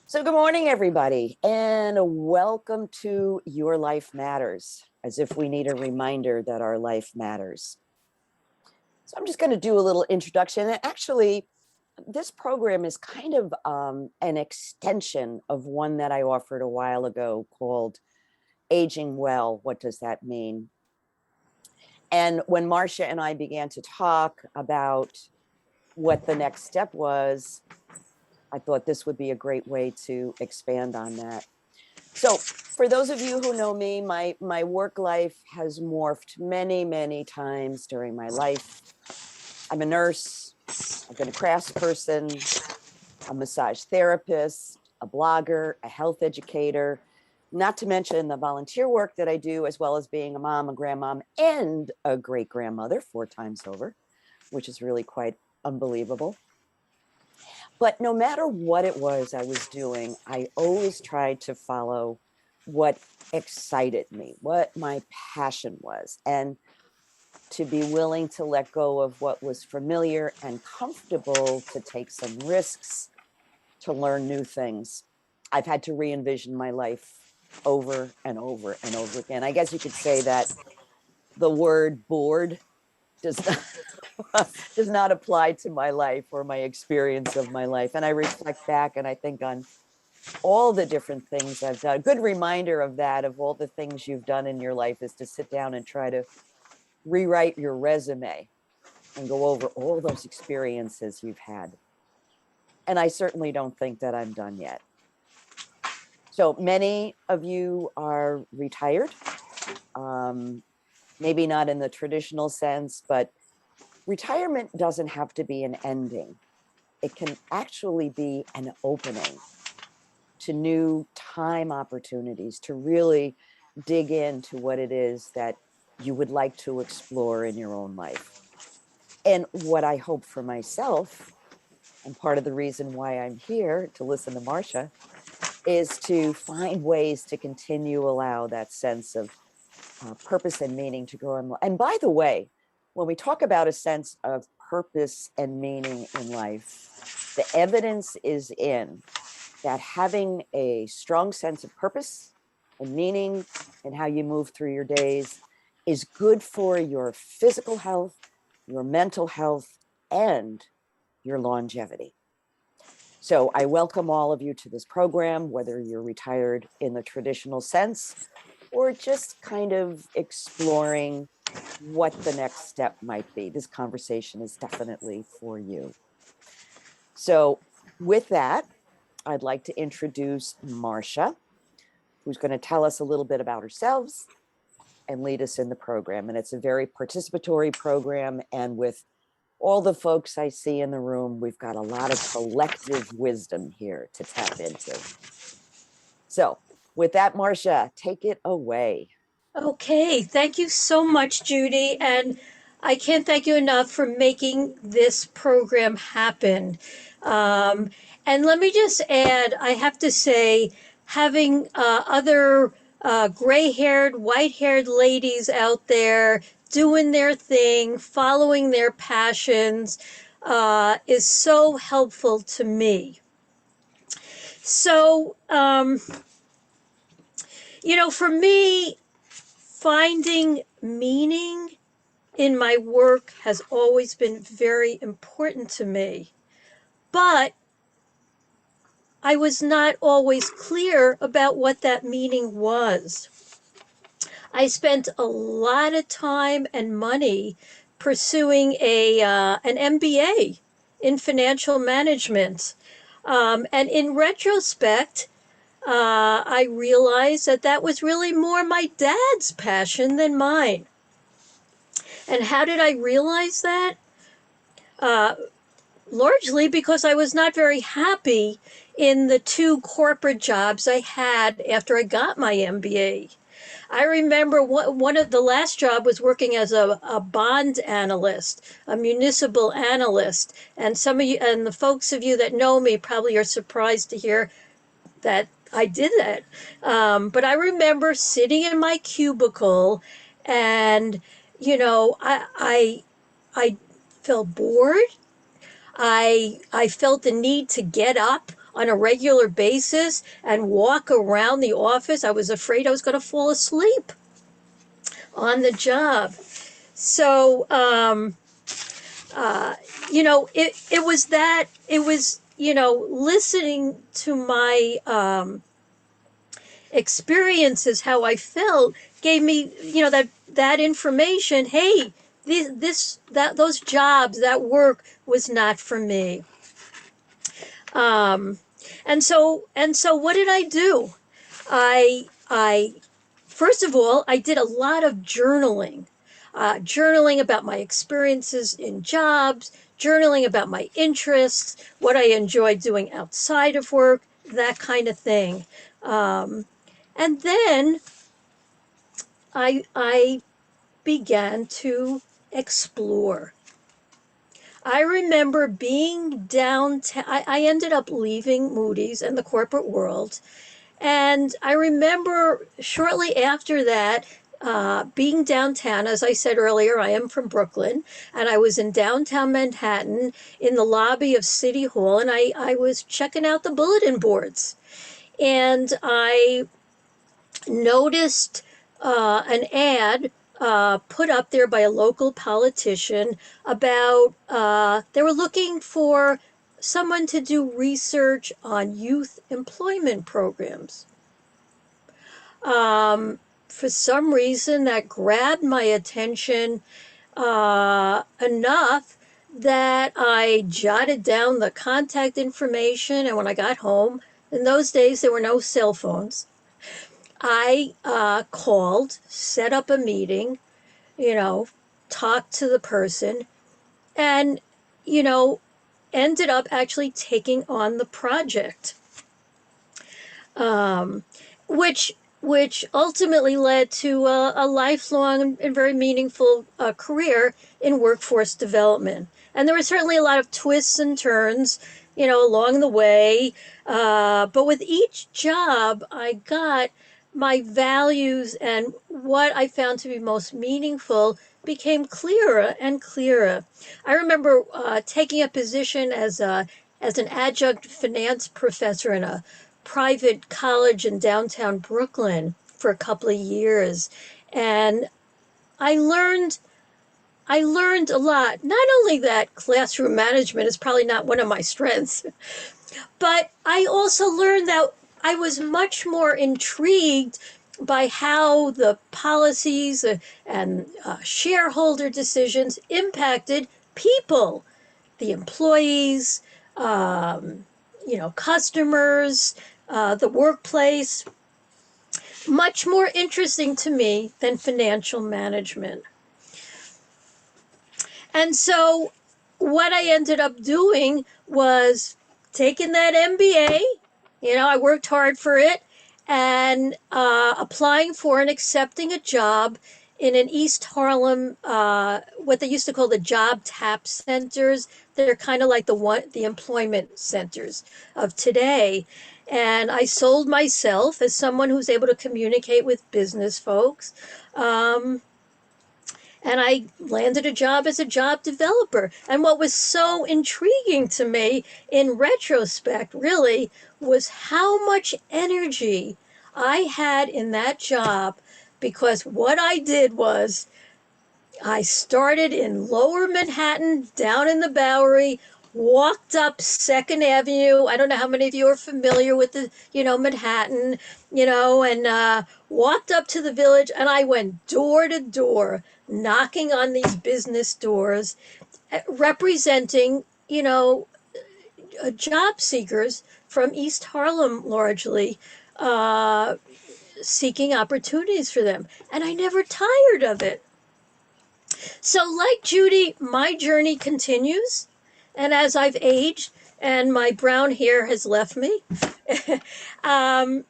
So, good morning, everybody, and welcome to Your Life Matters, as if we need a reminder that our life matters. So, I'm just going to do a little introduction. And actually, this program is kind of an extension of one that I offered a while ago called Aging Well. What does that mean? And when Marsha and I began to talk about what the next step was, I thought this would be a great way to expand on that. So for those of you who know me, my work life has morphed many times during my life. I'm a nurse, I've been a crafts person, a massage therapist, a blogger, a health educator, not to mention the volunteer work that I do, as well as being a mom, a grandmom, and a great grandmother 4 times over, which is really quite unbelievable. But no matter what it was I was doing, I always tried to follow what excited me, what my passion was, and to be willing to let go of what was familiar and comfortable, to take some risks, to learn new things. I've had to re-envision my life over and over and over again. I guess you could say that the word bored does not, does not apply to my life or my experience of my life. And I reflect back and I think on all the different things I've done. A good reminder of that, of all the things you've done in your life, is to sit down and try to rewrite your resume and go over all those experiences you've had. And I certainly don't think that I'm done yet. So many of you are retired, maybe not in the traditional sense, but retirement doesn't have to be an ending. It can actually be an opening to new time opportunities, to really dig into what it is that you would like to explore in your own life. And what I hope for myself, and part of the reason why I'm here to listen to Marsha, is to find ways to continue allow that sense of purpose and meaning to grow in life. And by the way, when we talk about a sense of purpose and meaning in life, the evidence is in that having a strong sense of purpose and meaning in how you move through your days is good for your physical health, your mental health, and your longevity. So I welcome all of you to this program, whether you're retired in the traditional sense or just kind of exploring what the next step might be. This conversation is definitely for you. So with that, I'd like to introduce Marsha, who's going to tell us a little bit about herself and lead us in the program. And it's a very participatory program. And with all the folks I see in the room, we've got a lot of collective wisdom here to tap into. So with that, Marsha, take it away. Okay, thank you so much, Judy. And I can't thank you enough for making this program happen. Um, and let me just add, I have to say, having other gray haired, white haired ladies out there doing their thing, following their passions, is so helpful to me. So, for me, finding meaning in my work has always been very important to me. But I was not always clear about what that meaning was. I spent a lot of time and money pursuing an MBA in financial management. And in retrospect, I realized that that was really more my dad's passion than mine. And how did I realize that? Uh, Largely because I was not very happy in the 2 corporate jobs I had after I got my MBA. I remember one of the last job was working as a bond analyst, a municipal analyst. And some of you, and the folks of you that know me probably are surprised to hear that I did that. But I remember sitting in my cubicle and, I felt bored. I felt the need to get up on a regular basis and walk around the office. I was afraid I was going to fall asleep on the job. So, it was that, it was, listening to my experiences, how I felt, gave me, that information. Hey, those jobs, that work was not for me. Um, and so what did I do? I First of all, I did a lot of journaling, journaling about my experiences in jobs, journaling about my interests, what I enjoyed doing outside of work, that kind of thing. Um, and then I began to explore. I remember being downtown. I ended up leaving Moody's and the corporate world. And I remember shortly after that, being downtown. As I said earlier, I am from Brooklyn, and I was in downtown Manhattan in the lobby of City Hall, and I was checking out the bulletin boards. And I noticed an ad put up there by a local politician about they were looking for someone to do research on youth employment programs. For some reason, that grabbed my attention enough that I jotted down the contact information. And when I got home, in those days, there were no cell phones. I called, set up a meeting, you know, talked to the person, and, you know, ended up actually taking on the project, um, which which ultimately led to a lifelong and very meaningful career in workforce development. And there were certainly a lot of twists and turns, along the way. But with each job I got, my values and what I found to be most meaningful became clearer and clearer. I remember taking a position as an adjunct finance professor in a private college in downtown Brooklyn for a couple of years, and I learned I learned a lot. Not only that classroom management is probably not one of my strengths, but I also learned that I was much more intrigued by how the policies and shareholder decisions impacted people, the employees, um, customers, the workplace. Much more interesting to me than financial management. And so what I ended up doing was taking that MBA. I worked hard for it, and applying for and accepting a job in an East Harlem, what they used to call the job tap centers. They're kind of like the employment centers of today. And I sold myself as someone who's able to communicate with business folks. Um, and I landed a job as a job developer. And what was so intriguing to me in retrospect, really, was how much energy I had in that job, because what I did was I started in lower Manhattan, down in the Bowery, walked up Second Avenue. I don't know how many of you are familiar with Manhattan, and walked up to the Village, and I went door to door, knocking on these business doors, representing, job seekers from East Harlem largely, seeking opportunities for them. And I never tired of it. So, like Judy, my journey continues. And as I've aged and my brown hair has left me, um,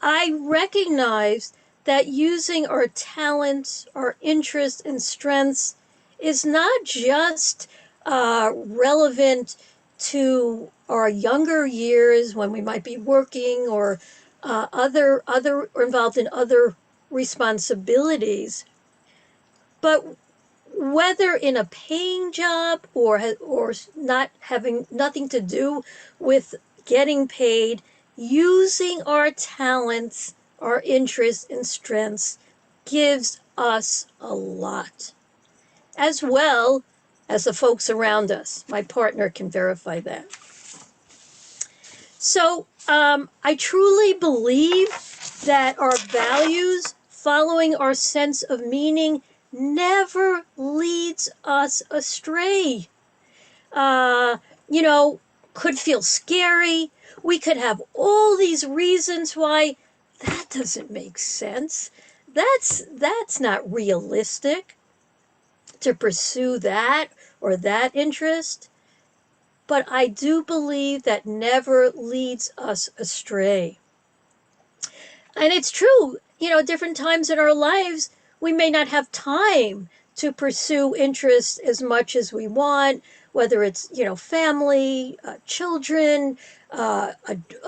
I recognize that using our talents, our interests, and strengths is not just relevant to our younger years when we might be working or other or involved in other responsibilities, but whether in a paying job or not having nothing to do with getting paid, using our talents, our interests and strengths gives us a lot, as well as the folks around us. My partner can verify that. So I truly believe that our values, following our sense of meaning, never leads us astray. Uh, you know, could feel scary. We could have all these reasons why that doesn't make sense. That's not realistic to pursue that or that interest. But I do believe that never leads us astray. And it's true, different times in our lives, we may not have time to pursue interests as much as we want, whether it's, family, children, a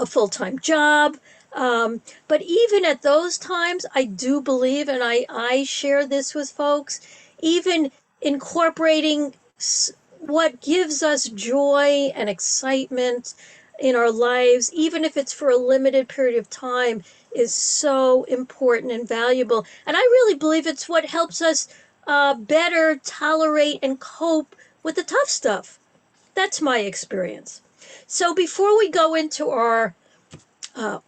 full time job. But even at those times, I do believe, and I share this with folks, even incorporating what gives us joy and excitement in our lives, even if it's for a limited period of time, is so important and valuable. And I really believe it's what helps us better tolerate and cope with the tough stuff. That's my experience. So before we go into our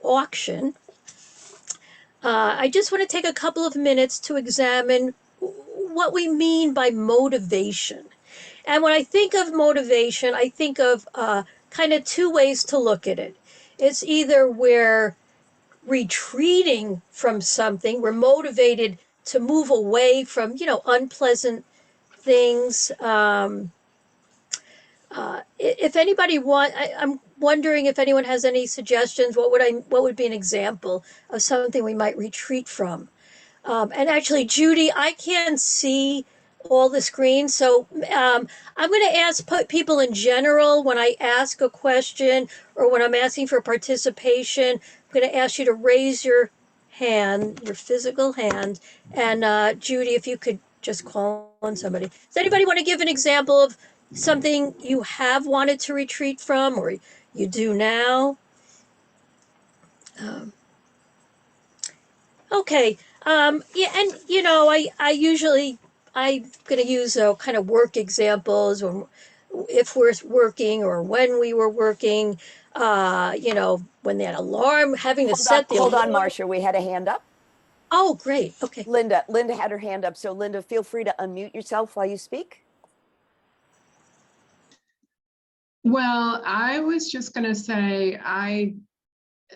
auction, I just want to take a couple of minutes to examine what we mean by motivation. And when I think of motivation, I think of kind of two ways to look at it. It's either we're retreating from something, we're motivated to move away from, unpleasant things. If anybody I'm wondering if anyone has any suggestions. What would be an example of something we might retreat from? And actually, Judy, I can't see all the screens. So I'm going to ask people in general when I ask a question or when I'm asking for participation. I'm going to ask you to raise your hand, your physical hand. And Judy, if you could just call on somebody. Does anybody want to give an example of something you have wanted to retreat from or you do now? Um, Okay. Yeah, and I usually I'm going to use kind of work examples when if we're working or when we were working. When that alarm, having to set the Hold on, alarm. Marsha. We had a hand up. Oh, great. Okay. Linda had her hand up. So Linda, feel free to unmute yourself while you speak. Well, I was just going to say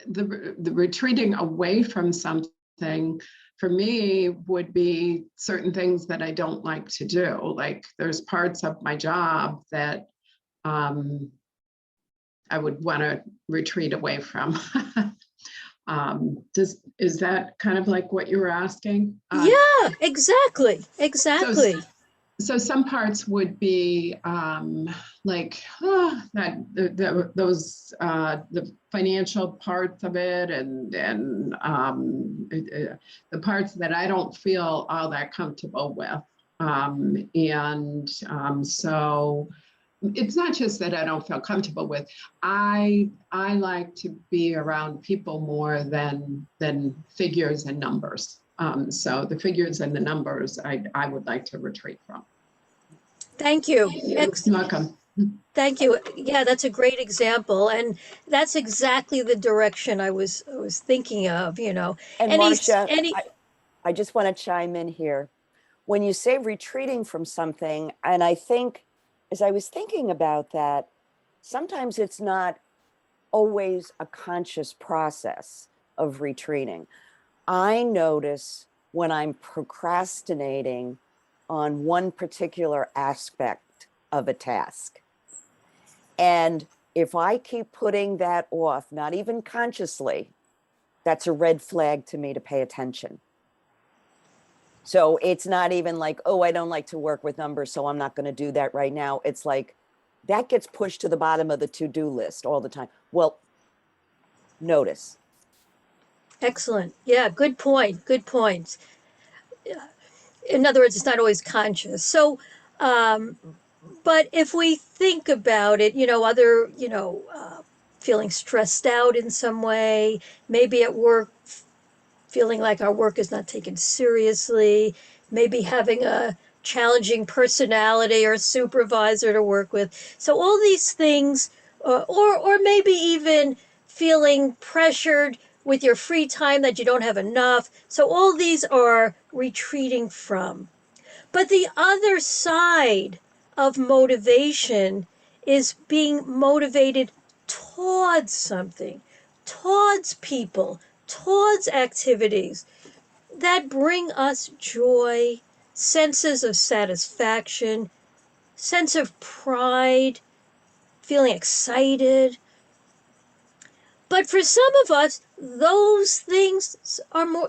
the retreating away from something for me would be certain things that I don't like to do. Like there's parts of my job that I would want to retreat away from. Is that kind of like what you were asking? Yeah, exactly. Exactly. So some parts would be like those the financial parts of it, and the parts that I don't feel all that comfortable with, so it's not just that I don't feel comfortable with. I like to be around people more than figures and numbers. So the figures and the numbers, I would like to retreat from. Thank you. You're welcome. Thank you. Yeah, that's a great example, and that's exactly the direction I was thinking of. And Any Marsha, any. I just want to chime in here. When you say retreating from something, and I think as I was thinking about that, sometimes it's not always a conscious process of retreating. I notice when I'm procrastinating on one particular aspect of a task. And if I keep putting that off, not even consciously, that's a red flag to me to pay attention. So it's not even like, oh, I don't like to work with numbers, so I'm not going to do that right now. It's like that gets pushed to the bottom of the to-do list all the time. Well, notice. Excellent. Yeah, good point. Good points. In other words, it's not always conscious. So, but if we think about it, other, feeling stressed out in some way, maybe at work, feeling like our work is not taken seriously, maybe having a challenging personality or supervisor to work with. So all these things, or maybe even feeling pressured with your free time that you don't have enough. So all these are retreating from. But the other side of motivation is being motivated towards something, towards people, towards activities that bring us joy, senses of satisfaction, sense of pride, feeling excited. But for some of us, those things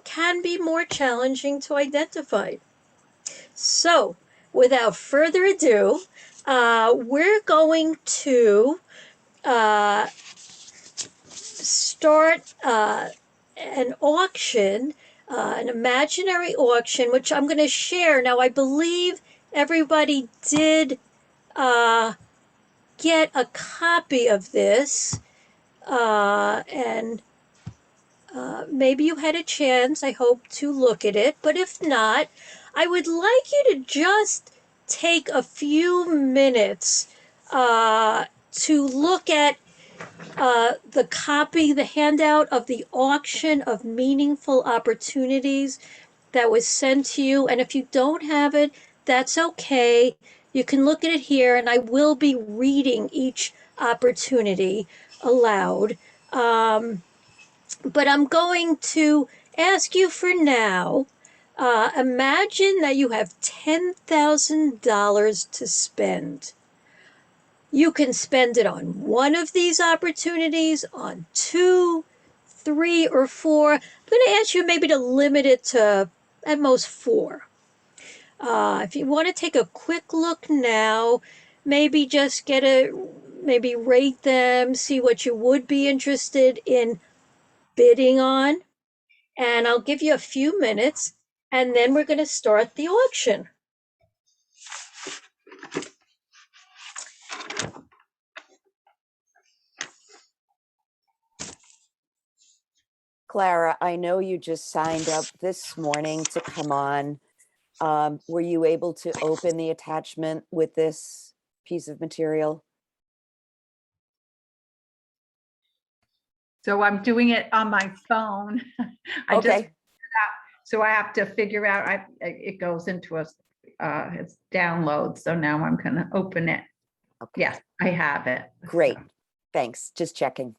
can be more challenging to identify. So, without further ado, we're going to start an auction, an imaginary auction, which I'm going to share. Now, I believe everybody did get a copy of this, and maybe you had a chance, I hope, to look at it. But if not, I would like you to just take a few minutes to look at the copy, the handout of the auction of meaningful opportunities that was sent to you. And if you don't have it, that's okay. You can look at it here, and I will be reading each opportunity aloud. But I'm going to ask you for now, imagine that you have $10,000 to spend. You can spend it on one of these opportunities, on two, three, or four. I'm going to ask you maybe to limit it to at most four. If you want to take a quick look now, maybe just maybe rate them, see what you would be interested in bidding on. And I'll give you a few minutes, and then we're going to start the auction. Clara, I know you just signed up this morning to come on. Were you able to open the attachment with this piece of material? So I'm doing it on my phone. Okay. So I have to figure out, it goes into it's download. So now I'm gonna open it. Okay. Yes, I have it. Great. So. Thanks. Just checking.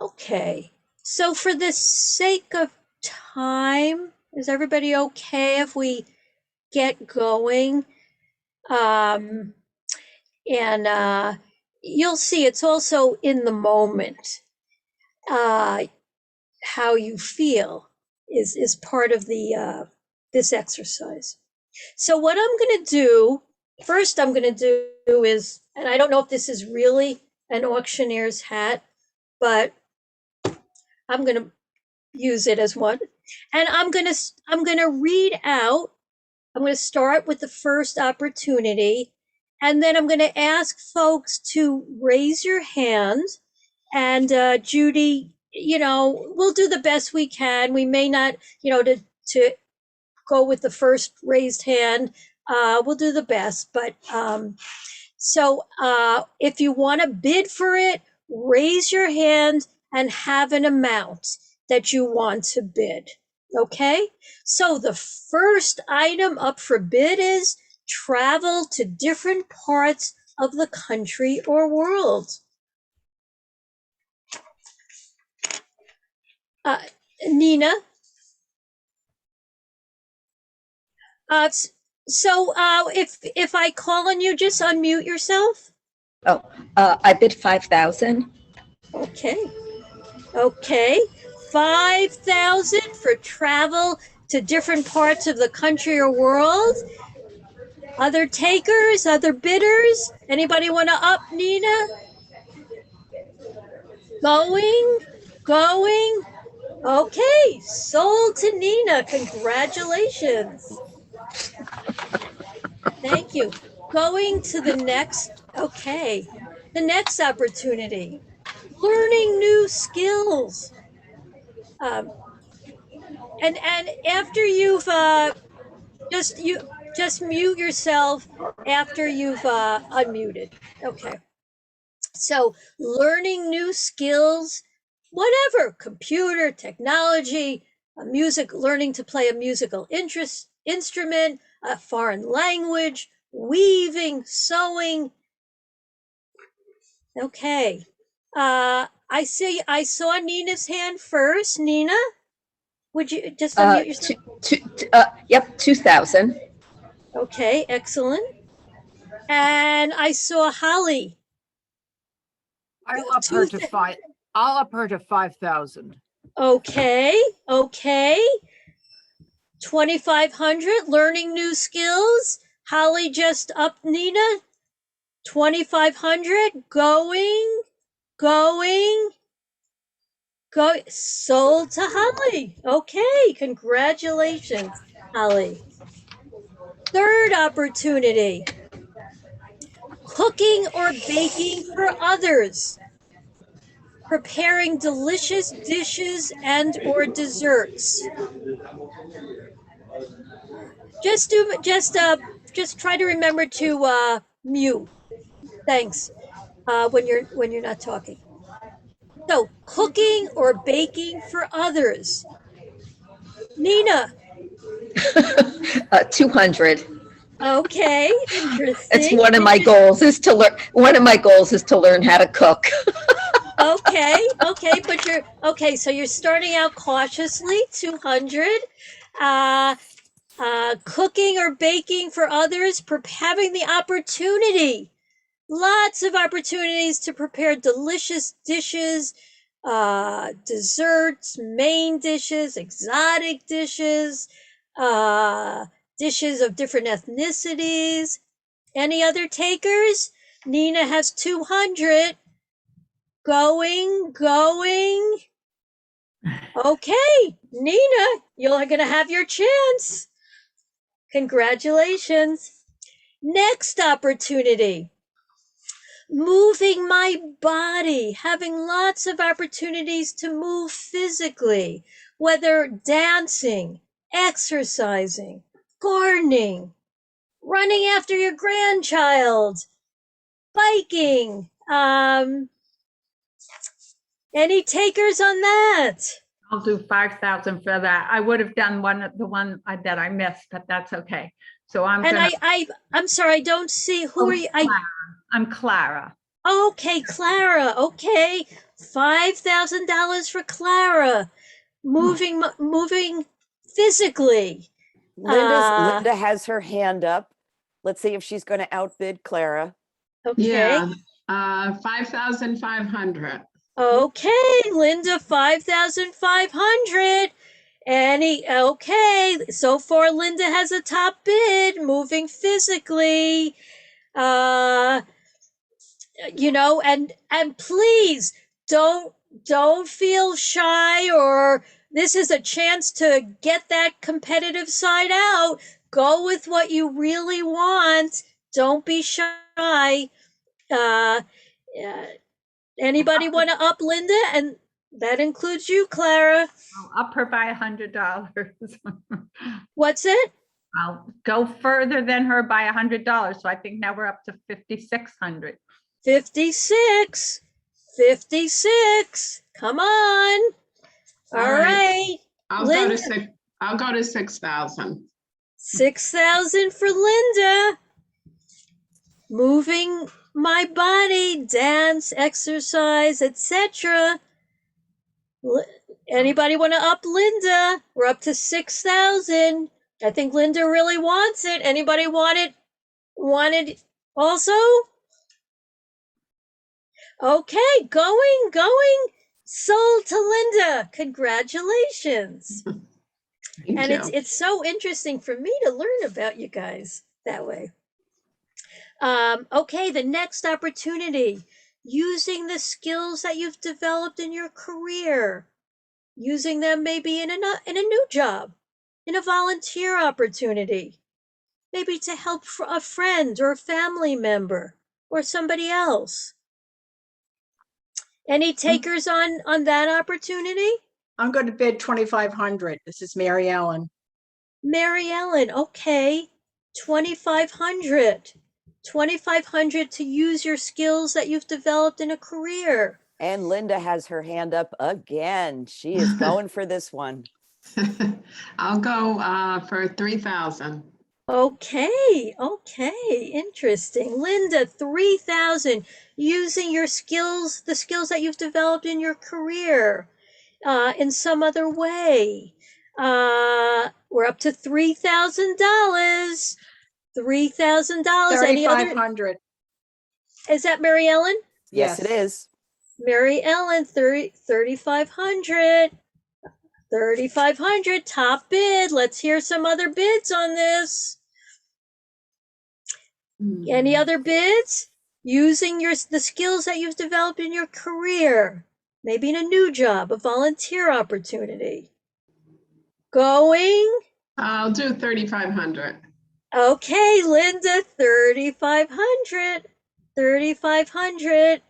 Okay. So for the sake of time, is everybody okay if we get going? And you'll see it's also in the moment. How you feel is part of the this exercise. So what I'm going to do, first I'm going to do is, and I don't know if this is really an auctioneer's hat, but I'm going to use it as one. And I'm going to read out, I'm going to start with the first opportunity, and then I'm going to ask folks to raise your hand. And Judy, we'll do the best we can. We may not, to go with the first raised hand. We'll do the best, but so if you want to bid for it, raise your hand and have an amount that you want to bid. Okay, so the first item up for bid is travel to different parts of the country or world. Nina. So if I call on you, just unmute yourself. I bid 5,000. Okay. 5,000 for travel to different parts of the country or world. Other takers, other bidders? Anybody want to up, Nina? Going. Okay, sold to Nina. Congratulations. Thank you. Going to the next. Okay. The next opportunity, learning new skills. And after you've just mute yourself after you've unmuted. Okay. So learning new skills, whatever, computer, technology, learning to play a musical instrument, a foreign language, weaving, sewing. Okay. I saw Nina's hand first. Nina, would you just unmute yourself? Yep, 2,000. Okay, excellent. And I saw Holly. I'll up her to 5,000. Okay, okay. 2,500, learning new skills. Holly just up Nina. 2,500, going. Sold to Holly. Okay, congratulations, Holly. Third opportunity, cooking or baking for others. Preparing delicious dishes and or desserts. Just try to remember to mute. Thanks. When you're not talking. So cooking or baking for others. Nina. 200. Okay, It's interesting. one of my goals is to learn. One of my goals is to learn how to cook. Okay, but you're okay. So you're starting out cautiously. 200. Cooking or baking for others. Having the opportunity. Lots of opportunities to prepare delicious dishes, desserts, main dishes, exotic dishes, dishes of different ethnicities. Any other takers? Nina has 200. Going. Okay, Nina, you're going to have your chance. Congratulations. Next opportunity, moving my body, having lots of opportunities to move physically, whether dancing, exercising, gardening, running after your grandchild, biking. Any takers on that? I'll do 5,000 for that. I would have done the one that I missed, but that's okay. So I'm And gonna. I'm sorry, I don't see who are you. I'm Clara. Okay, Clara. Okay, $5,000 for Clara. Moving physically. Linda has her hand up. Let's see if she's going to outbid Clara. Okay. Yeah, 5,500. Okay, Linda, 5,500. Okay, so far Linda has a top bid, moving physically. And please don't feel shy, or this is a chance to get that competitive side out. Go with what you really want. Don't be shy. Uh, Anybody want to up Linda? And that includes you, Clara. I'll up her by $100. What's it? I'll go further than her by $100. So I think now we're up to 5,600. 56. Come on. All right. I'll go to 6,000. 6,000 for Linda. Moving my body, dance, exercise, etc. Anybody want to up Linda? We're up to 6,000. I think Linda really wants it. Anybody want it? Also? Okay, going. Sold to Linda. Congratulations. Thank you. It's so interesting for me to learn about you guys that way. Okay, the next opportunity, using the skills that you've developed in your career, using them maybe in a new job, in a volunteer opportunity, maybe to help a friend or a family member or somebody else. Any takers on that opportunity? I'm going to bid 2,500. This is Mary Ellen. Mary Ellen, okay. 2,500. 2,500 to use your skills that you've developed in a career. And Linda has her hand up again. She is going for this one. I'll go for 3,000. Okay, interesting. Linda, 3,000, using your skills, the skills that you've developed in your career, in some other way. We're up to $3,000. $3,000. Any other? 3,500. Is that Mary Ellen? Yes, it is. Mary Ellen, 3,500. 3,500, top bid. Let's hear some other bids on this. Any other bids? Using the skills that you've developed in your career, maybe in a new job, a volunteer opportunity. Going? I'll do 3,500. Okay, Linda, 3,500. 3,500.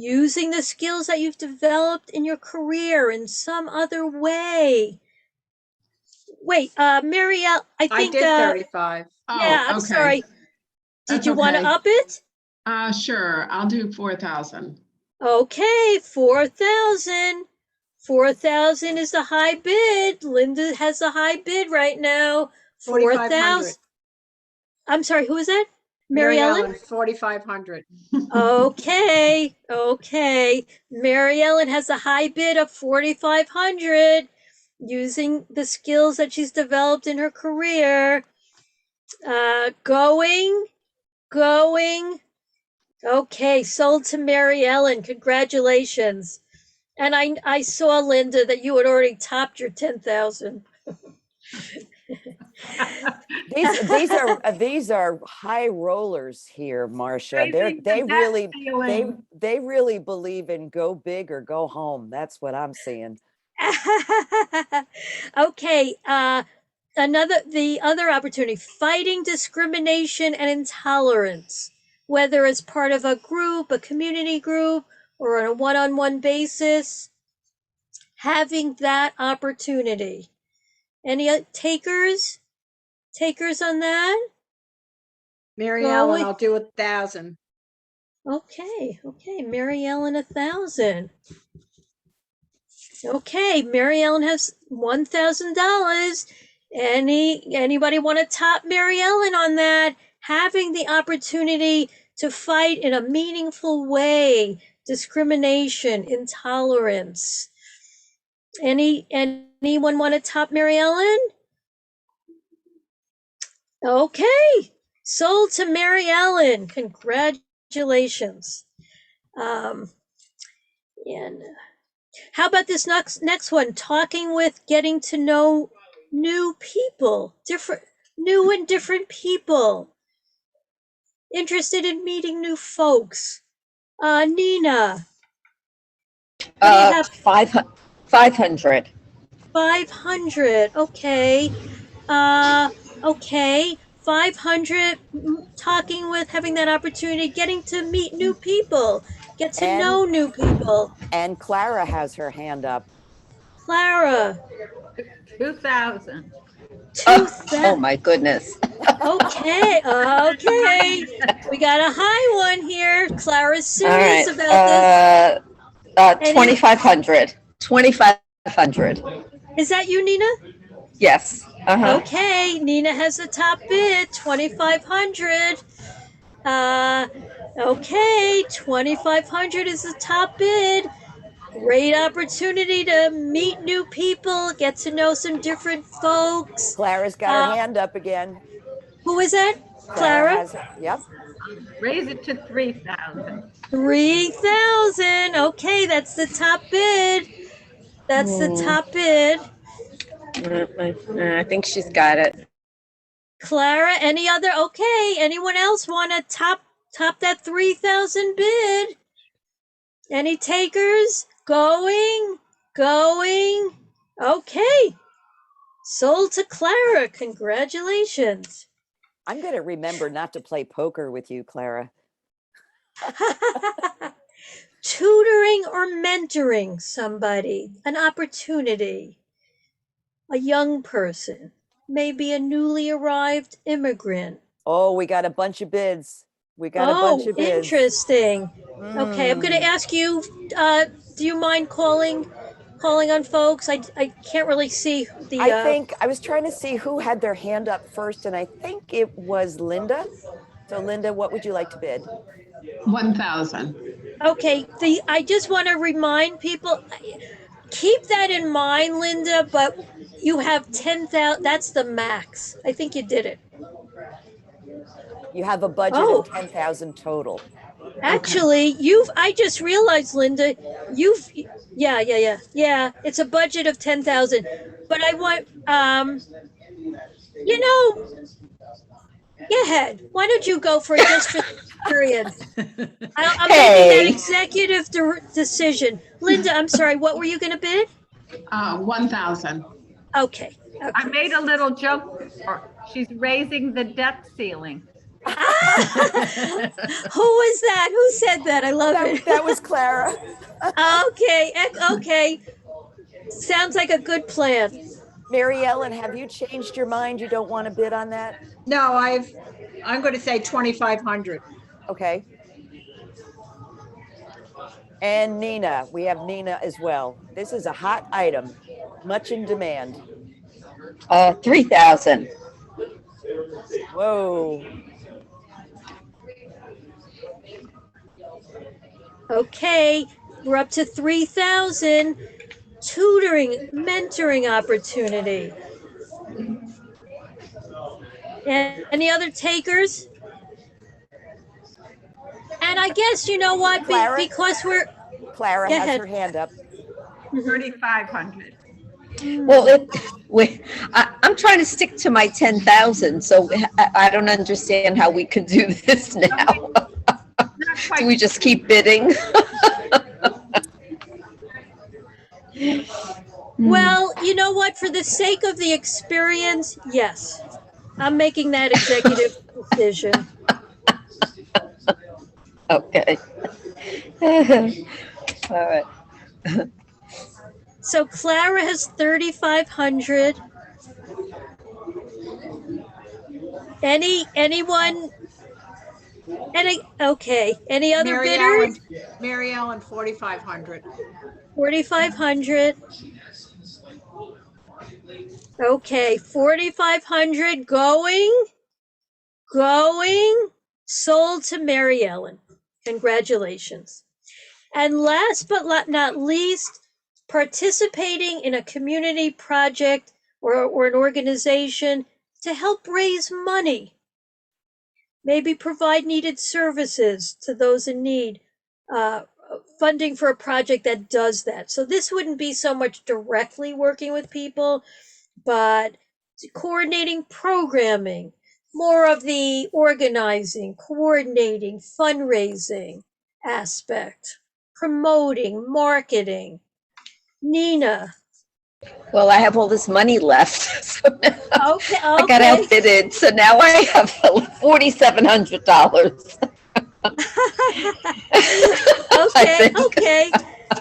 Using the skills that you've developed in your career in some other way. Wait, Marielle, I think I did 35. yeah, I'm okay. sorry. Did you want to up it? Sure. I'll do 4,000. Okay, 4,000. 4,000 is the high bid. Linda has the high bid right now. 4,000. I'm sorry, who is that? Mary Ellen? 4,500. Okay. Mary Ellen has a high bid of 4,500 using the skills that she's developed in her career. Going. Okay, sold to Mary Ellen. Congratulations. And I saw, Linda, that you had already topped your 10,000. These are high rollers here, Marsha. They really believe in go big or go home. That's what I'm seeing. Okay, the other opportunity, fighting discrimination and intolerance, whether it's part of a group, a community group, or on a one-on-one basis, having that opportunity. Any takers? Takers on that? Mary Ellen, I'll do 1,000. Okay, Mary Ellen, 1,000. Okay, Mary Ellen has $1,000. Anybody want to top Mary Ellen on that? Having the opportunity to fight in a meaningful way, discrimination, intolerance. Anyone want to top Mary Ellen? Okay, sold to Mary Ellen. Congratulations. And how about this next one? Talking with, getting to know new people, new and different people. Interested in meeting new folks. Nina. What do you have? 500. 500. Okay. Okay. 500. Talking with, having that opportunity, getting to meet new people, get to know new people. And Clara has her hand up. Clara. 2,000. 2,000. Oh my goodness. Okay. We got a high one here. Clara's serious All right. about this. 2,500. 2,500. Is that you, Nina? Yes. Okay, Nina has the top bid, 2,500. Okay, 2,500 is the top bid. Great opportunity to meet new people, get to know some different folks. Clara's got her hand up again. Who is that? Clara? Yep. Raise it to 3,000. 3,000. Okay, that's the top bid. That's the top bid. I think she's got it. Clara, any other? Okay, anyone else want to top that 3,000 bid? Any takers? Going. Okay. Sold to Clara. Congratulations. I'm going to remember not to play poker with you, Clara. Tutoring or mentoring somebody, an opportunity, a young person, maybe a newly arrived immigrant. Oh, we got a bunch of bids. We got a bunch Oh, of bids. interesting. Okay, I'm going to Mm. ask you, do you mind calling on folks? I can't really see the, I think I was trying to see who had their hand up first, and I think it was Linda. So, Linda, what would you like to bid? 1,000. okay, I just want to remind people, keep that in mind, Linda, but you have 10,000, that's the max. I think you did it. You have a budget Oh, of 10,000 total. actually, I just realized, Linda, yeah, it's a budget of 10,000. But I want, you know, go ahead. Why don't you go for it just for the experience? I'm making that Hey, executive decision. Linda, I'm sorry, what were you going to bid? 1,000. Okay. I made a little joke. She's raising the debt ceiling. Who was that? Who said that? I love it. That was Clara. Okay. Sounds like a good plan. Mary Ellen, have you changed your mind? You don't want to bid on that? No, I'm going to say 2,500. Okay. And Nina, we have Nina as well. This is a hot item, much in demand. 3,000. Whoa. Okay, we're up to 3,000. Tutoring, mentoring opportunity. Any other takers? And I guess, you know what, Clara? because Clara Go has ahead. her hand up. 3,500. Well, I'm trying to stick to my 10,000, so I don't understand how we could do this now. Not Do we quite. just keep bidding? Well, you know what, for the sake of the experience, yes. I'm making that executive decision. Okay. All right. So Clara has 3,500. Anyone? Any other bidders? Mary Ellen, 4,500. 4,500. Okay, 4,500 going, sold to Mary Ellen. Congratulations. And last but not least, participating in a community project or an organization to help raise money. Maybe provide needed services to those in need. Funding for a project that does that. So this wouldn't be so much directly working with people, but coordinating programming, more of the organizing, coordinating, fundraising aspect, promoting, marketing. Nina. Well, I have all this money left, so now Okay. I got outbid, so now I have $4,700. Okay.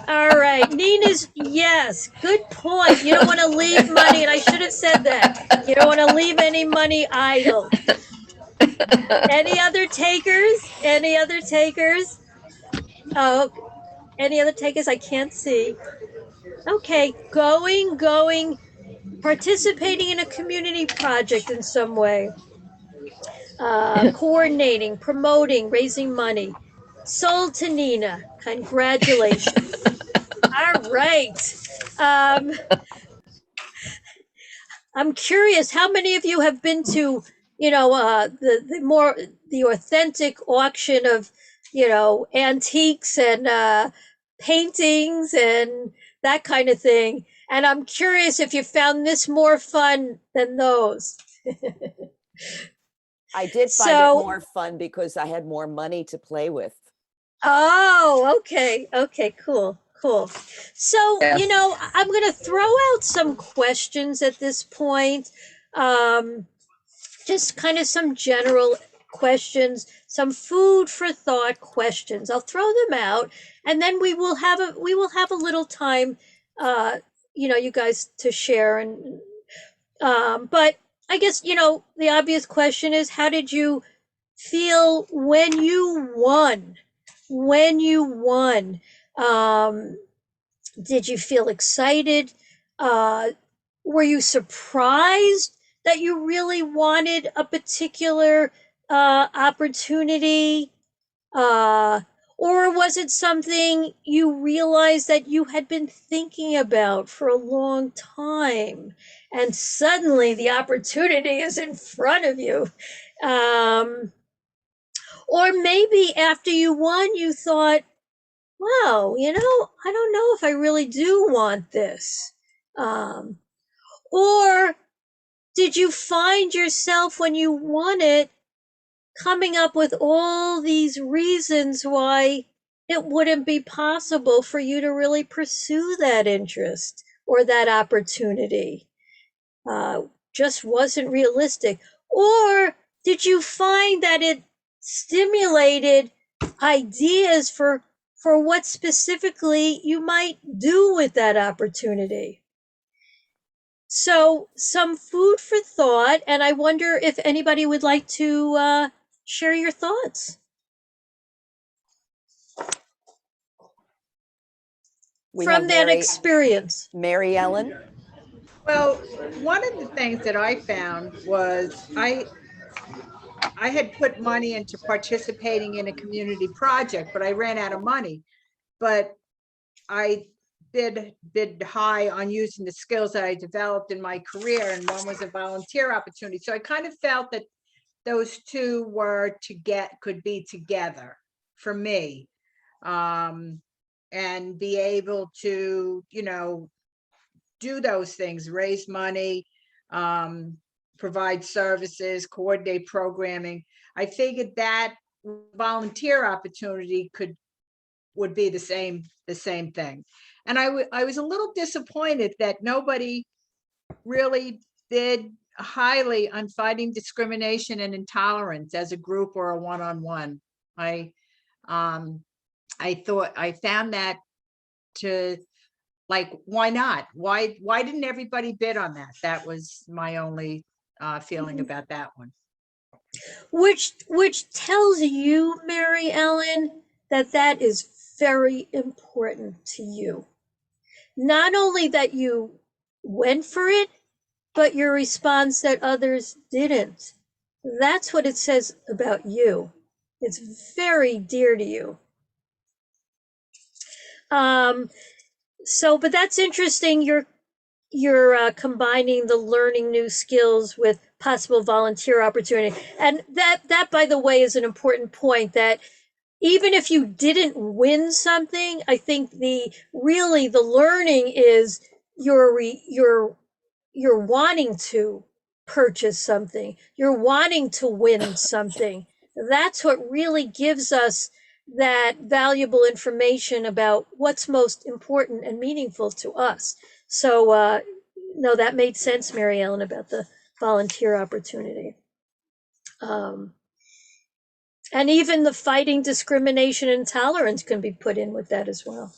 All right. Nina's, yes, good point. You don't want to leave money, and I should have said that. You don't want to leave any money idle. Any other takers? Oh, any other takers? I can't see. Okay, going, participating in a community project in some way. Coordinating, promoting, raising money. Sold to Nina. Congratulations. All right. I'm curious, how many of you have been to, the authentic auction of, antiques and paintings and that kind of thing? And I'm curious if you found this more fun than those. I did find it more fun because I had more money to play with. Oh, okay, cool. So, Yeah. I'm going to throw out some questions at this point. Just kind of some general questions some food for thought questions. I'll throw them out, and then we will have a little time, you guys to share. And but I guess the obvious question is, how did you feel when you won? When you won, did you feel excited? Were you surprised that you really wanted a particular opportunity? Or was it something you realized that you had been thinking about for a long time, and suddenly the opportunity is in front of you? Or maybe after you won, you thought, wow, I don't know if I really do want this. Or did you find yourself, when you won it, coming up with all these reasons why it wouldn't be possible for you to really pursue that interest or that opportunity? Just wasn't realistic. Or did you find that it stimulated ideas for what specifically you might do with that opportunity? So some food for thought, and I wonder if anybody would like to share your thoughts. We From have that experience. Mary Ellen. Well, one of the things that I found was I had put money into participating in a community project, but I ran out of money. But I bid high on using the skills that I developed in my career, and one was a volunteer opportunity. So I kind of felt that those two could be together for me, and be able to, do those things, raise money, provide services, coordinate programming. I figured that volunteer opportunity would be the same thing. And I was a little disappointed that nobody really bid highly on fighting discrimination and intolerance as a group or a one-on-one. I found that to, like, why not? Why didn't everybody bid on that? That was my only feeling about that one. Which tells you, Mary Ellen, that is very important to you. Not only that you went for it, but your response that others didn't. That's what it says about you. It's very dear to you. But that's interesting. You're combining the learning new skills with possible volunteer opportunity, and that by the way is an important point, that even if you didn't win something, I think the learning is you're wanting to purchase something, you're wanting to win something. That's what really gives us that valuable information about what's most important and meaningful to us. So no, that made sense, Mary Ellen, about the volunteer opportunity. And even the fighting discrimination and intolerance can be put in with that as well.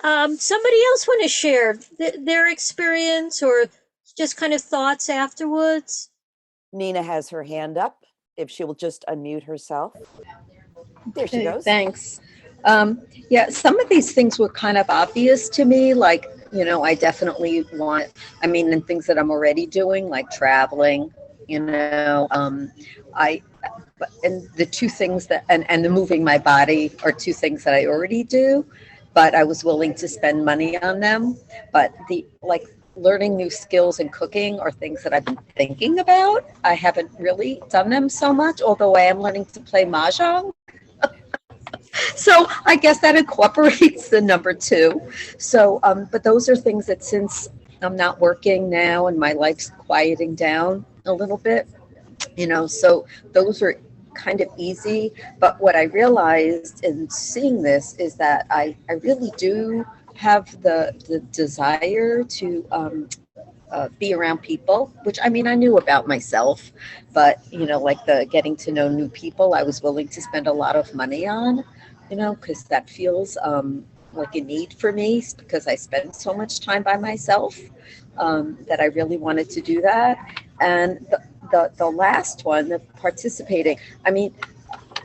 Somebody else want to share their experience or just kind of thoughts afterwards? Nina has her hand up. If she will just unmute herself. There she goes. Thanks. Yeah, some of these things were kind of obvious to me, like, I definitely and things that I'm already doing, like traveling, and the two things that, and the moving my body are two things that I already do, but I was willing to spend money on them. But learning new skills and cooking are things that I've been thinking about. I haven't really done them so much, although I am learning to play mahjong. So I guess that incorporates the number two. So, but those are things that, since I'm not working now and my life's quieting down a little bit, so those are kind of easy. But what I realized in seeing this is that I really do have the desire to be around people, which I mean, I knew about myself, but like the getting to know new people, I was willing to spend a lot of money on, because that feels like a need for me because I spend so much time by myself, that I really wanted to do that. And the last one, the participating, I mean,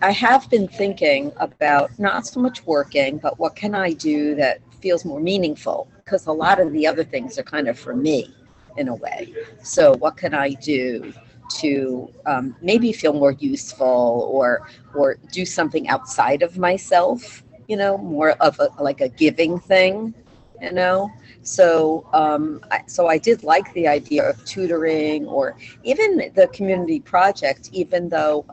I have been thinking about not so much working, but what can I do that feels more meaningful? Because a lot of the other things are kind of for me in a way. So, what can I do to maybe feel more useful or do something outside of myself? More of like a giving thing. You know, so I did like the idea of tutoring or even the community project, even though.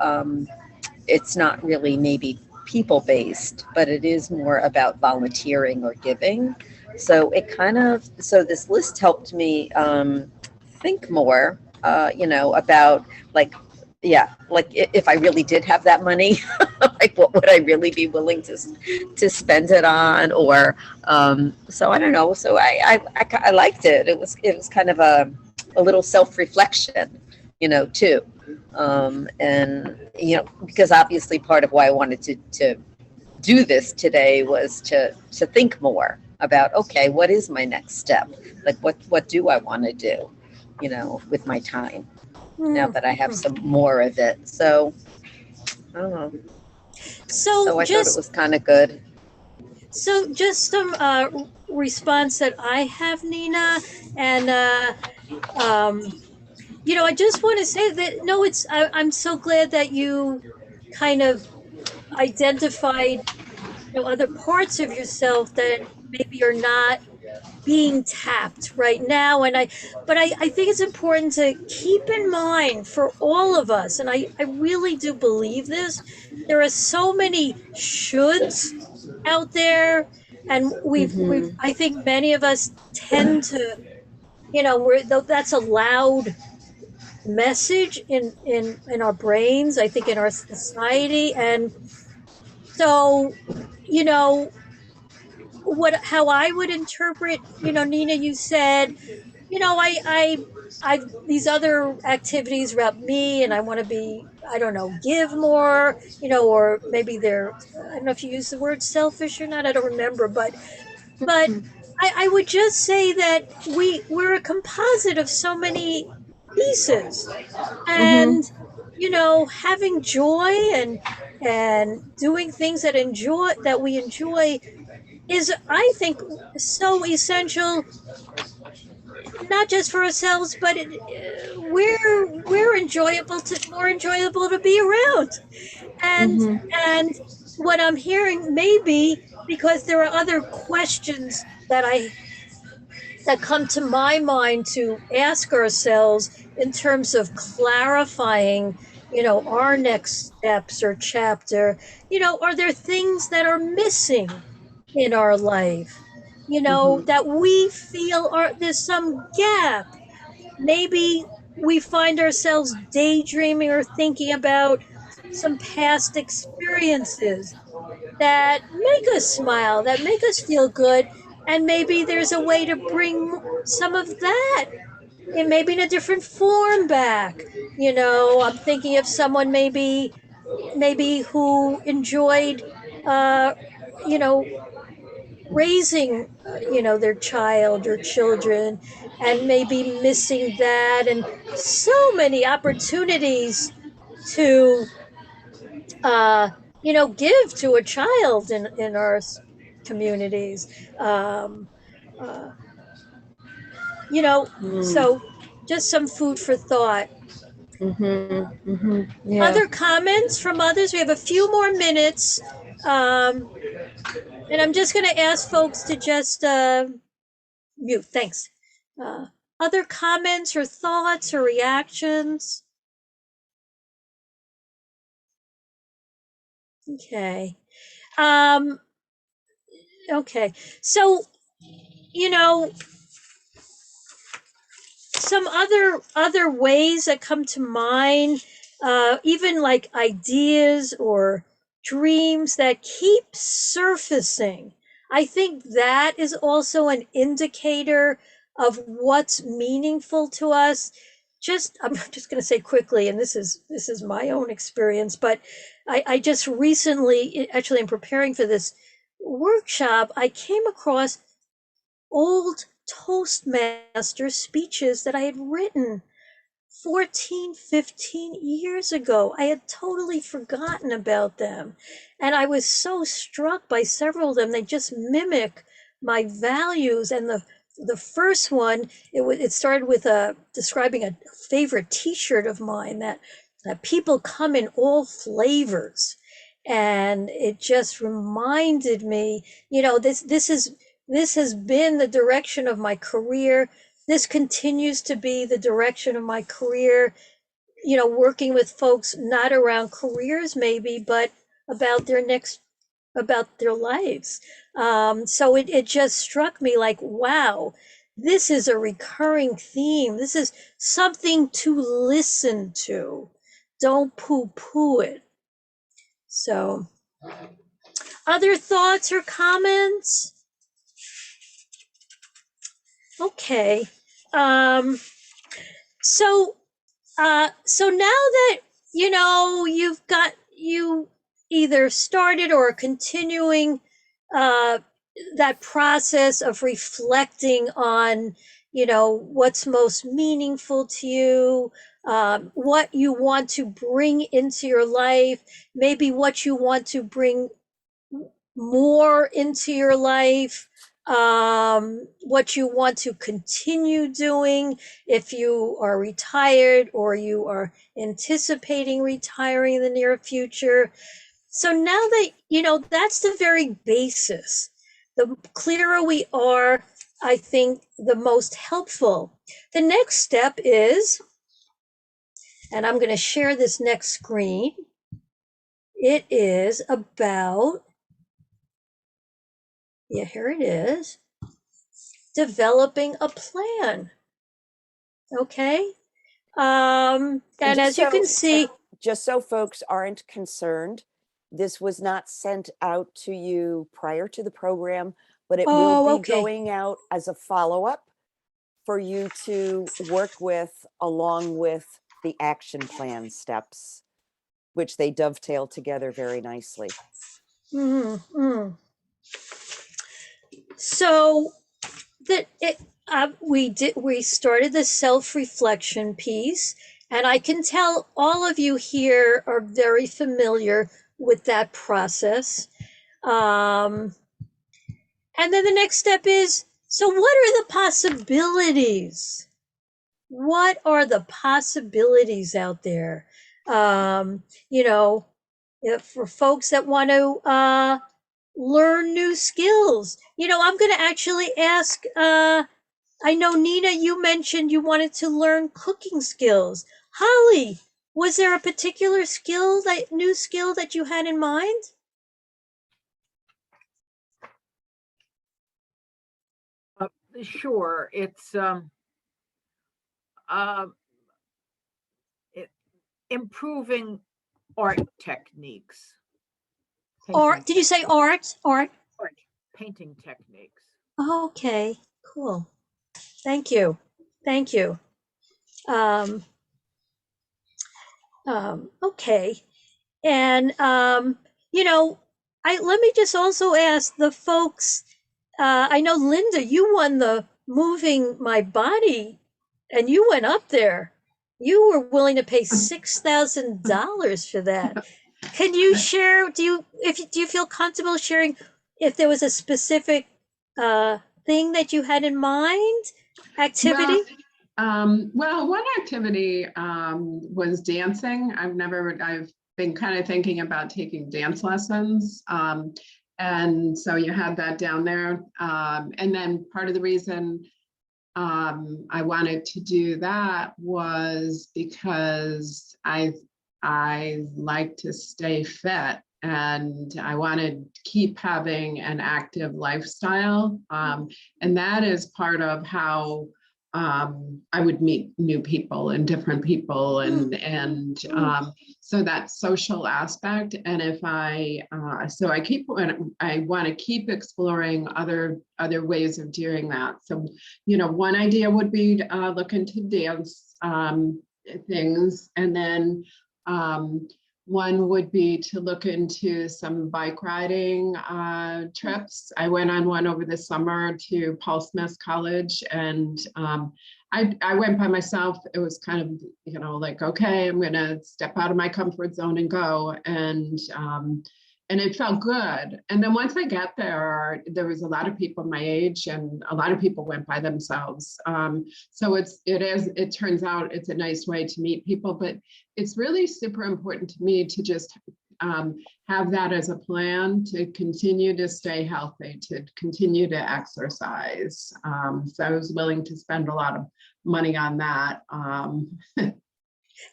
It's not really maybe people based, but it is more about volunteering or giving. So this list helped me think more, about like, yeah, like if I really did have that money, like what would I really be willing to spend it on? Or so I don't know. So I liked it. It was kind of a little self reflection, too. And because obviously part of why I wanted to do this today was to think more about, okay, what is my next step? Like what do I want to do, with my time now that I have some more of it. So I don't know. So I thought it was kind of good. So just some response that I have, Nina, and I just want to say that no, I'm so glad that you kind of identified other parts of yourself that maybe you're not being tapped right now. But I think it's important to keep in mind for all of us, and I really do believe this. There are so many shoulds out there, and we've Mm-hmm. I think many of us tend to, that's a loud message in our brains, I think, in our society. And so, you know how I would interpret, Nina, you said, I've these other activities about me, and I want to be, I don't know, give more, or maybe they're, I don't know if you use the word selfish or not, I don't remember, but I would just say that we're a composite of so many pieces, Mm-hmm. and having joy and doing things that we enjoy is, I think, so essential, not just for ourselves, but we're enjoyable to more enjoyable to be around. and Mm-hmm. and what I'm hearing, maybe because there are other questions that come to my mind to ask ourselves in terms of clarifying, our next steps or chapter. Are there things that are missing in our life, Mm-hmm. that we feel are there's some gap? Maybe we find ourselves daydreaming or thinking about some past experiences that make us smile, that make us feel good. And maybe there's a way to bring some of that, and maybe in a different form back. I'm thinking of someone maybe who enjoyed, uh, you know, raising, their child or children, and maybe missing that, and so many opportunities to give to a child in our communities. um uh, so just some food for thought. Mm-hmm. Mm-hmm. Yeah. Other comments from others? We have a few more minutes, um and I'm just going to ask folks to just mute. Thanks. uh Other comments or thoughts or reactions? Okay. um okay, so, you know some other ways that come to mind, even like ideas or dreams that keep surfacing. I think that is also an indicator of what's meaningful to us. I'm just going to say quickly, and this is my own experience, but I just recently, actually in preparing for this workshop, I came across old Toastmaster speeches that I had written 14, 15 years ago. I had totally forgotten about them. And I was so struck by several of them. They just mimic my values. And the first one, it started with describing a favorite T-shirt of mine that people come in all flavors. And it just reminded me, this has been the direction of my career. This continues to be the direction of my career, working with folks not around careers maybe, but about their lives. So it just struck me like, wow, this is a recurring theme. This is something to listen to. Don't poo-poo it. So, other thoughts or comments? Okay. So so now that you either started or are continuing that process of reflecting on what's most meaningful to you, what you want to bring into your life, maybe what you want to bring more into your life, what you want to continue doing if you are retired or you are anticipating retiring in the near future. So now that that's the very basis. The clearer we are, I think the most helpful. The next step is, and I'm going to share this next screen, it is about, yeah, here it is, developing a plan. Okay. And as you can see, just so folks aren't concerned, this was not sent out to you prior to the program, but it will be going out as a follow-up for you to work with, along with the action plan steps, which they dovetail together very nicely. So that we started the self-reflection piece, and I can tell all of you here are very familiar with that process. And then the next step is, so what are the possibilities? What are the possibilities out there? For folks that want to learn new skills, I'm going to actually ask, I know, Nina, you mentioned you wanted to learn cooking skills. Holly, was there a particular new skill that you had in mind? Sure. It's improving art techniques. Art? Did you say art? Art. Painting techniques. Okay, cool. Thank you. Thank you. Okay. And let me just also ask the folks, I know Linda, you won the moving my body and you went up there. You were willing to pay $6,000 for that. Can you share, do you feel comfortable sharing if there was a specific thing that you had in mind? Activity? Well, one activity was dancing. I've been kind of thinking about taking dance lessons. And so you had that down there. And then part of the reason I wanted to do that was because I like to stay fit, and I wanted to keep having an active lifestyle. And that is part of how I would meet new people and different people, and so that social aspect. And if I want to keep exploring other ways of doing that. So, one idea would be to look into dance things, and then one would be to look into some bike riding trips. I went on one over the summer to Paul Smith's college, and I went by myself. It was kind of, like, okay, I'm going to step out of my comfort zone and go. And it felt good. And then once I got there was a lot of people my age, and a lot of people went by themselves. So it turns out it's a nice way to meet people, but it's really super important to me to just have that as a plan to continue to stay healthy, to continue to exercise. So I was willing to spend a lot of money on that.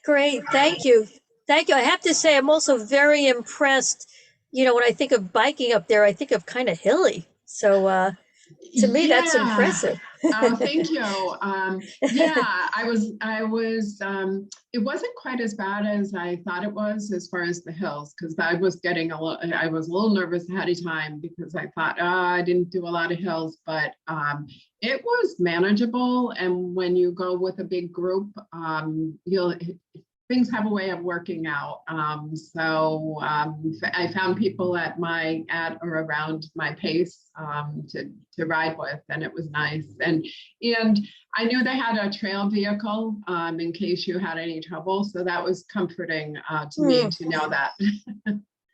Great, thank you. Thank you. I have to say, I'm also very impressed. When I think of biking up there, I think of kind of hilly. So to me, that's Yeah. impressive. Oh, thank you. Yeah, I was, it wasn't quite as bad as I thought it was as far as the hills, because I was a little nervous ahead of time, because I thought, I didn't do a lot of hills, but it was manageable. And when you go with a big group, things have a way of working out. So I found people at or around my pace to ride with, and it was nice. And I knew they had a trail vehicle in case you had any trouble. So that was comforting to me to know that.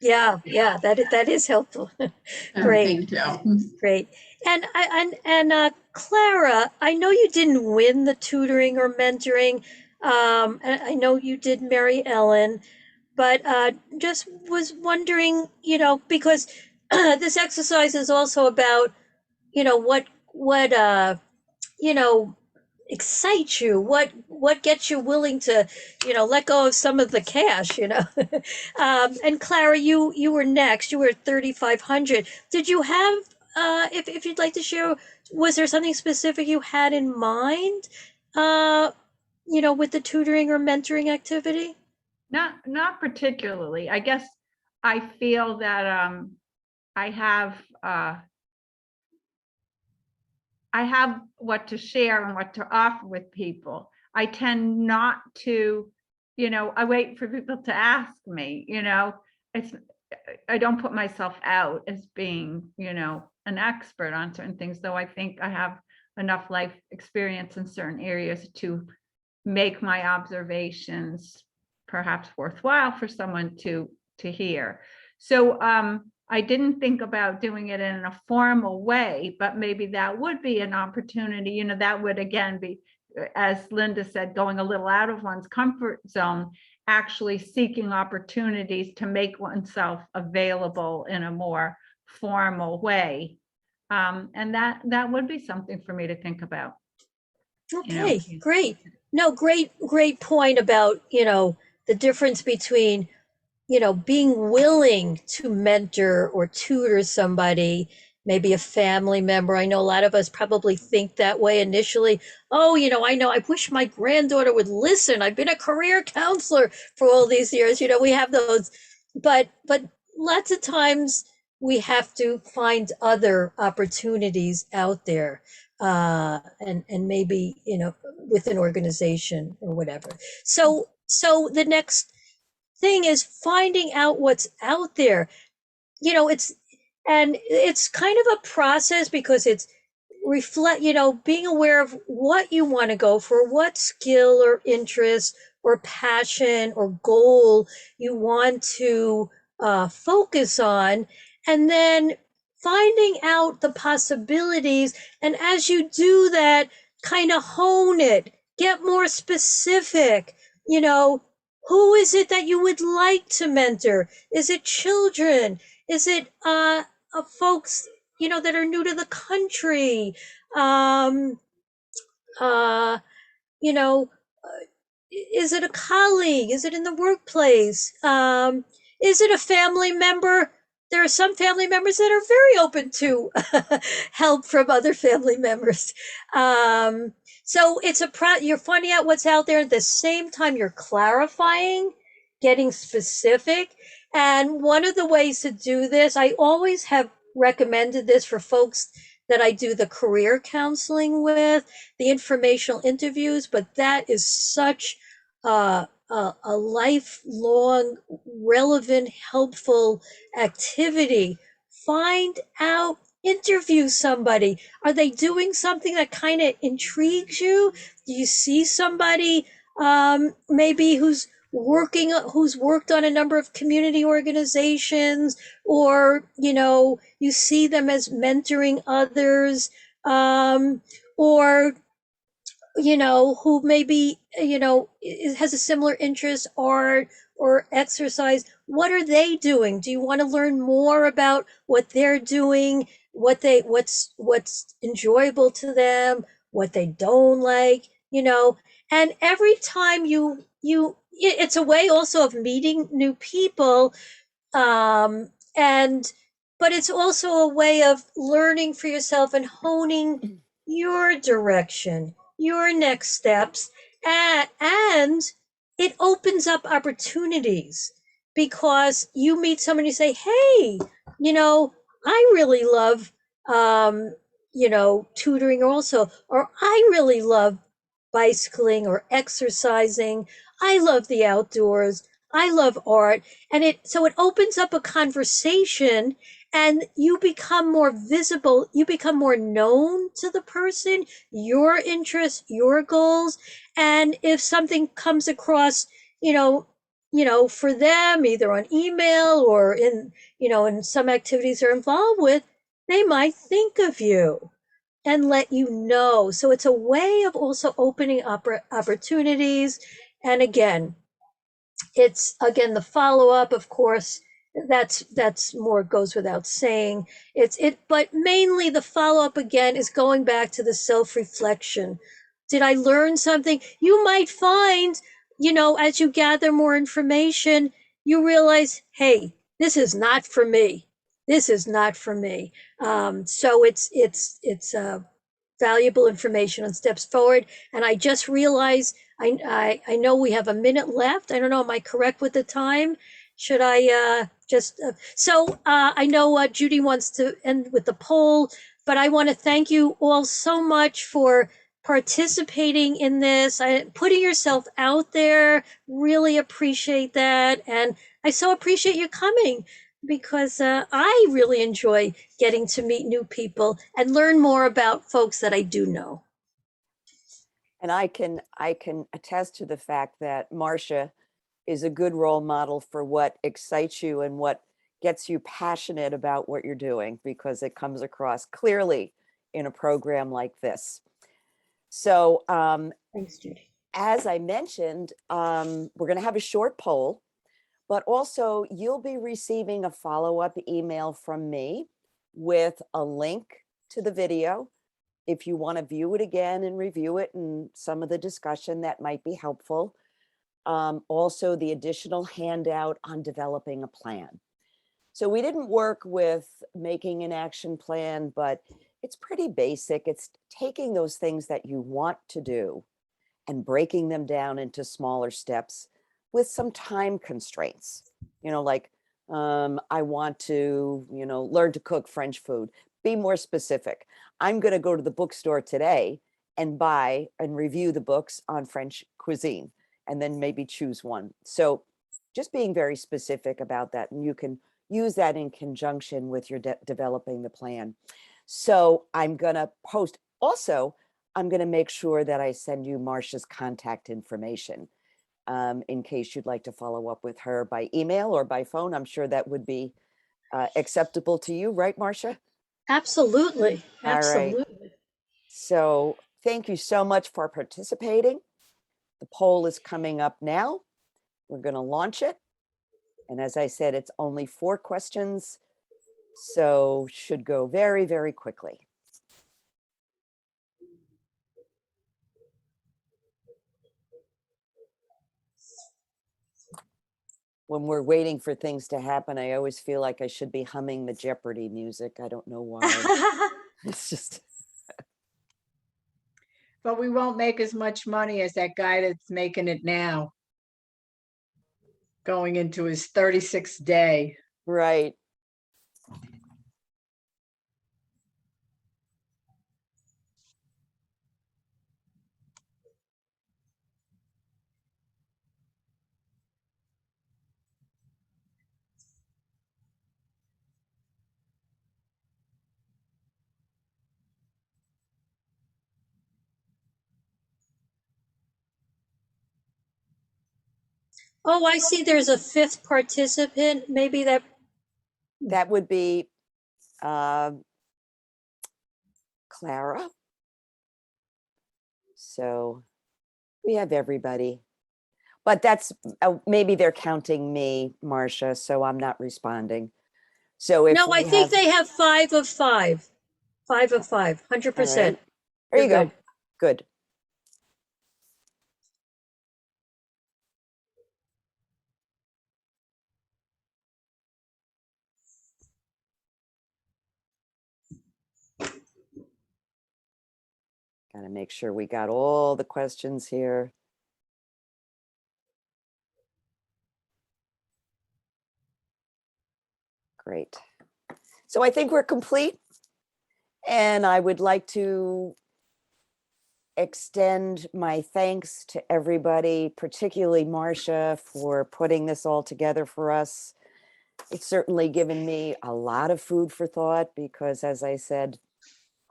Yeah, that is helpful. Great. Thank you. Great. And Clara, I know you didn't win the tutoring or mentoring. And I know you did Mary Ellen, but just was wondering, because this exercise is also about, what excites you, what gets you willing to, let go of some of the cash, and Clara, you were next. You were at 3,500. Did you have, if you'd like to share, was there something specific you had in mind, with the tutoring or mentoring activity? Not particularly. I guess I feel that I have what to share and what to offer with people. I tend not to, I wait for people to ask me, I don't put myself out as being, an expert on certain things, though I think I have enough life experience in certain areas to make my observations perhaps worthwhile for someone to hear. So I didn't think about doing it in a formal way, but maybe that would be an opportunity. That would again be, as Linda said, going a little out of one's comfort zone, actually seeking opportunities to make oneself available in a more formal way. And that would be something for me to think about. Okay, great. No, great point about, the difference between, being willing to mentor or tutor somebody, maybe a family member. I know a lot of us probably think that way initially. Oh, I wish my granddaughter would listen. I've been a career counselor for all these years. We have those, but lots of times we have to find other opportunities out there, and maybe, with an organization or whatever. So the next thing is finding out what's out there. It's kind of a process, because it's being aware of what you want to go for, what skill or interest or passion or goal you want to focus on, and then finding out the possibilities. And as you do that, kind of hone it, get more specific. Who is it that you would like to mentor? Is it children? Is it folks, that are new to the country? You know, is it a colleague? Is it in the workplace? Is it a family member? there are some family members that are very open to help from other family members. So it's you're finding out what's out there. At the same time, you're clarifying, getting specific. And one of the ways to do this, I always have recommended this for folks that I do the career counseling with, the informational interviews, but that is such a lifelong, relevant, helpful activity. Find out, interview somebody. Are they doing something that kind of intrigues you? Do you see somebody maybe who's worked on a number of community organizations, or you see them as mentoring others, or who maybe, has a similar interest, art or exercise. What are they doing? Do you want to learn more about what they're doing, what's enjoyable to them, what they don't like, and every time it's a way also of meeting new people, and but it's also a way of learning for yourself and honing your direction, your next steps, and it opens up opportunities, because you meet somebody, you say, hey, I really love tutoring also, or I really love bicycling or exercising, I love the outdoors, I love art. And it opens up a conversation, and you become more visible, you become more known to the person, your interests, your goals. And if something comes across, for them, either on email or in some activities they're involved with, they might think of you and let you know. So it's a way of also opening up opportunities. And again, the follow-up, of course, that's more, goes without saying. But mainly the follow-up, again, is going back to the self-reflection. Did I learn something? You might find, as you gather more information, you realize, hey, this is not for me. This is not for me. So it's valuable information on steps forward. And I just realized, I know we have a minute left. I don't know, am I correct with the time? Should I I know Judy wants to end with the poll, but I want to thank you all so much for participating in this, putting yourself out there. Really appreciate that. And I so appreciate you coming, because I really enjoy getting to meet new people and learn more about folks that I do know. And I can attest to the fact that Marsha is a good role model for what excites you and what gets you passionate about what you're doing, because it comes across clearly in a program like this. So Thanks, Judy. as I mentioned, we're going to have a short poll, but also you'll be receiving a follow-up email from me with a link to the video. If you want to view it again and review it and some of the discussion that might be helpful. Also the additional handout on developing a plan. So we didn't work with making an action plan, but it's pretty basic. It's taking those things that you want to do and breaking them down into smaller steps with some time constraints. Like I want to, learn to cook French food. Be more specific. I'm going to go to the bookstore today and buy and review the books on French cuisine, and then maybe choose one. So just being very specific about that, and you can use that in conjunction with your developing the plan. So I'm going to post also, I'm going to make sure that I send you Marsha's contact information in case you'd like to follow up with her by email or by phone. I'm sure that would be acceptable to you, right, Marsha? Absolutely. All right. Absolutely. So thank you so much for participating. The poll is coming up now. We're going to launch it. And as I said, it's only 4 questions, so should go very, very quickly. when we're waiting for things to happen, I always feel like I should be humming the Jeopardy music. I don't know why. It's just, But we won't make as much money as that guy that's making it now. Going into his 36th day. right. Oh, I see there's a fifth participant. Maybe that, That would be Clara. So we have everybody. But that's, maybe they're counting me, Marsha, so I'm not responding. So if no, I we think have, they have 5 of 5. 5 of 5, all 100%. right, there you You're go. Good. Got to make sure we got all the questions here. Great. So I think we're complete. And I would like to extend my thanks to everybody, particularly Marsha, for putting this all together for us. It's certainly given me a lot of food for thought because, as I said,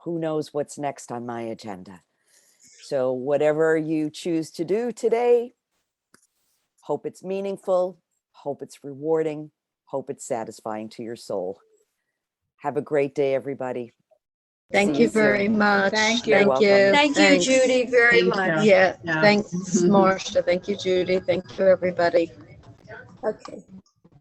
who knows what's next on my agenda. So whatever you choose to do today, hope it's meaningful, hope it's rewarding, hope it's satisfying to your soul. Have a great day, everybody. Thank See you very soon. much. Thank you. You're Thank welcome. you. Thank you, Thanks. Judy, very Thank much. you. Yeah, Yeah. thanks, Marsha. Thank you, Judy. Thank you, everybody. Okay.